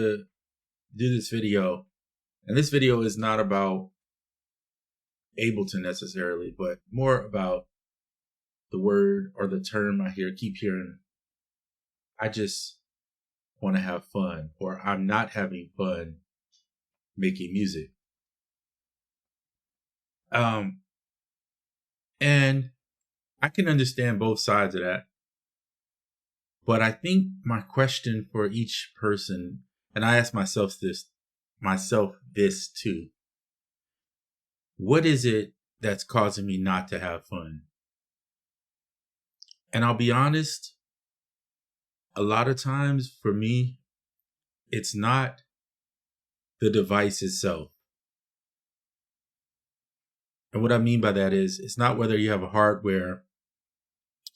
do this video, and this video is not about Ableton necessarily, but more about the word or the term I keep hearing. I just want to have fun, or I'm not having fun making music. And I can understand both sides of that. But I think my question for each person, and I ask myself this too. What is it that's causing me not to have fun? And I'll be honest, a lot of times for me, it's not the device itself. And what I mean by that is, it's not whether you have a hardware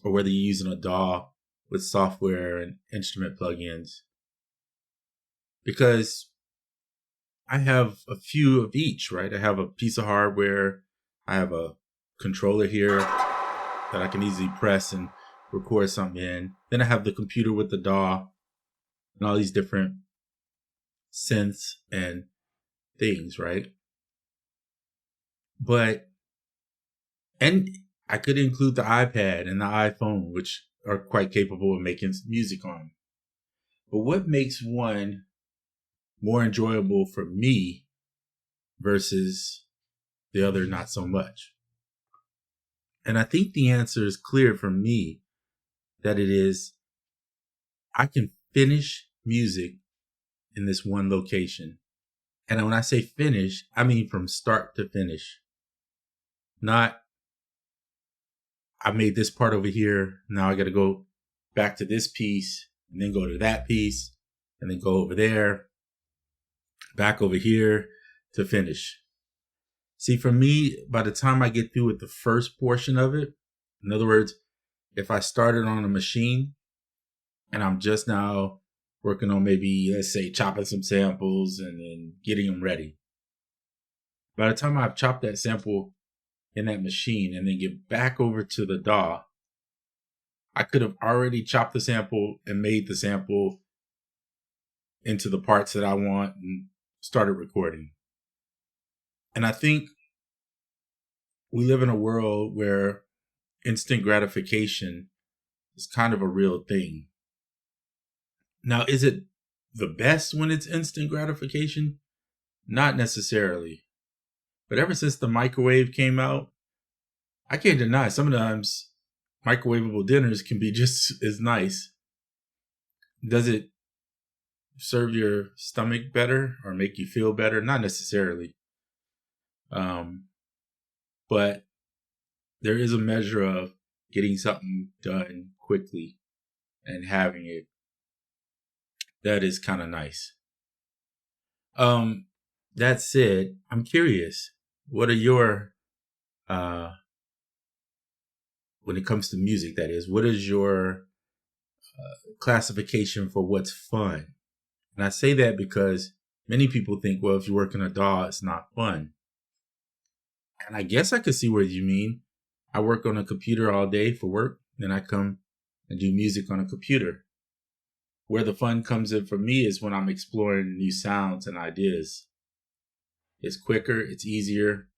or whether you're using a DAW with software and instrument plugins. Because I have a few of each, right? I have a piece of hardware. I have a controller here that I can easily press and record something in. Then I have the computer with the DAW and all these different synths and things, right? And I could include the iPad and the iPhone, which are quite capable of making music on. But what makes one more enjoyable for me versus the other not so much? And I think the answer is clear for me, that it is, I can finish music in this one location. And when I say finish, I mean from start to finish. Not, I made this part over here, now I got to go back to this piece and then go to that piece and then go over there, back over here to finish. See, for me, by the time I get through with the first portion of it, in other words, if I started on a machine and I'm just now working on maybe, let's say, chopping some samples and then getting them ready. By the time I've chopped that sample in that machine and then get back over to the DAW, I could have already chopped the sample and made the sample into the parts that I want and started recording. And I think we live in a world where instant gratification is kind of a real thing. Now, is it the best when it's instant gratification? Not necessarily. But ever since the microwave came out, I can't deny sometimes microwavable dinners can be just as nice. Does it serve your stomach better or make you feel better? Not necessarily. But there is a measure of getting something done quickly and having it that is kind of nice. That said, I'm curious, what are your, when it comes to music, that is, what is your classification for what's fun? And I say that because many people think, well, if you work in a DAW, it's not fun. And I guess I could see what you mean. I work on a computer all day for work, then I come and do music on a computer. Where the fun comes in for me is when I'm exploring new sounds and ideas. It's quicker, it's easier,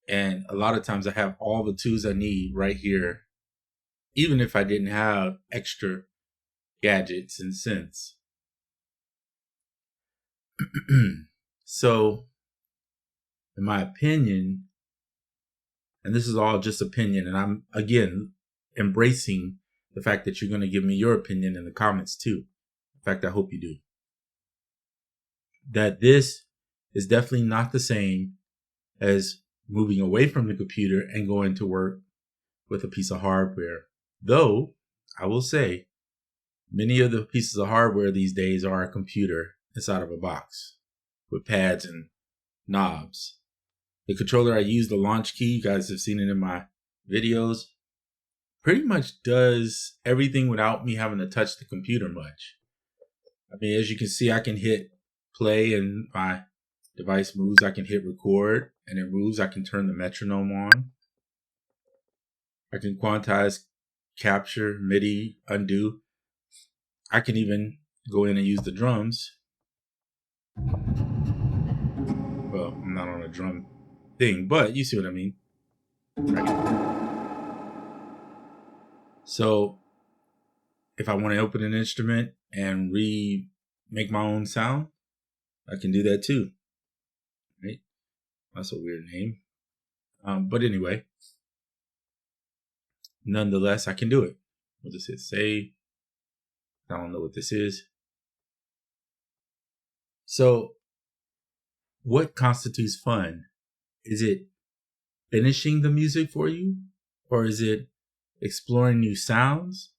and a lot of times I have all the tools I need right here, even if I didn't have extra gadgets and synths. So, in my opinion, and this is all just opinion, and I'm, again, embracing the fact that you're going to give me your opinion in the comments too. In fact, I hope you do. That this is definitely not the same as moving away from the computer and going to work with a piece of hardware. Though, I will say, many of the pieces of hardware these days are a computer inside of a box with pads and knobs. The controller I use, the Launch Key, you guys have seen it in my videos, pretty much does everything without me having to touch the computer much. I mean, as you can see, I can hit play and my device moves. I can hit record and it moves. I can turn the metronome on. I can quantize, capture, MIDI, undo. I can even go in and use the drums Well, I'm not on a drum thing, but you see what I mean. So if I want to open an instrument and make my own sound, I can do that too. Right? That's a weird name. But anyway, nonetheless, I can do it. What does it say? I don't know what this is. So what constitutes fun? Is it finishing the music for you? Or is it exploring new sounds?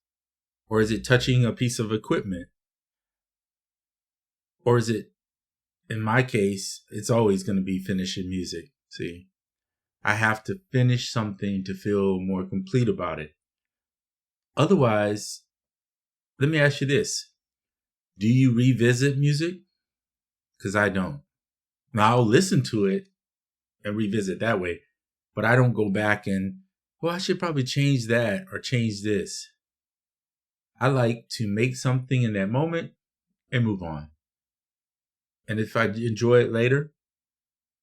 Or is it touching a piece of equipment? Or is it, in my case, it's always going to be finishing music. See, I have to finish something to feel more complete about it. Otherwise, let me ask you this. Do you revisit music? Because I don't. Now, I'll listen to it and revisit that way, but I don't go back and, well, I should probably change that or change this. I like to make something in that moment and move on. And if I enjoy it later,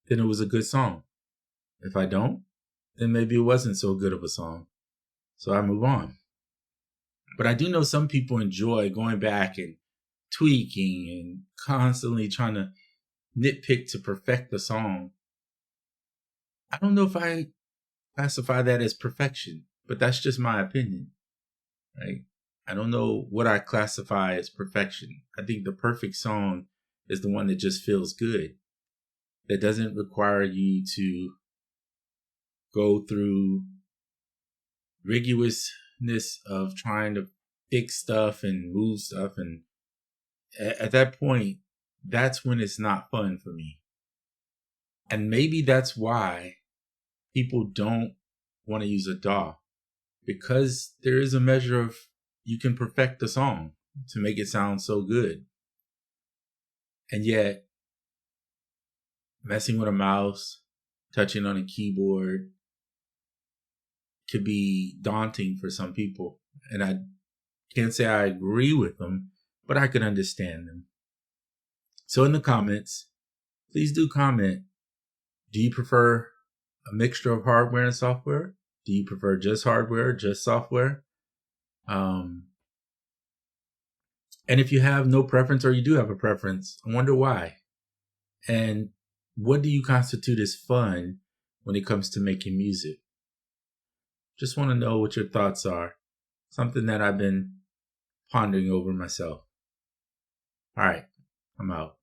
then it was a good song. If I don't, then maybe it wasn't so good of a song. So I move on. But I do know some people enjoy going back and tweaking and constantly trying to nitpick to perfect the song. I don't know if I classify that as perfection, but that's just my opinion, right? I don't know what I classify as perfection. I think the perfect song is the one that just feels good, that doesn't require you to go through rigorousness of trying to fix stuff and move stuff. And at that point, that's when it's not fun for me. And maybe that's why people don't want to use a DAW, because there is a measure of you can perfect the song to make it sound so good. And yet, messing with a mouse, touching on a keyboard could be daunting for some people. And I can't say I agree with them, but I can understand them. So in the comments, please do comment. Do you prefer a mixture of hardware and software? Do you prefer just hardware, just software? And if you have no preference or you do have a preference, I wonder why. And what do you constitute as fun when it comes to making music? Just want to know what your thoughts are. Something that I've been pondering over myself. All right, I'm out.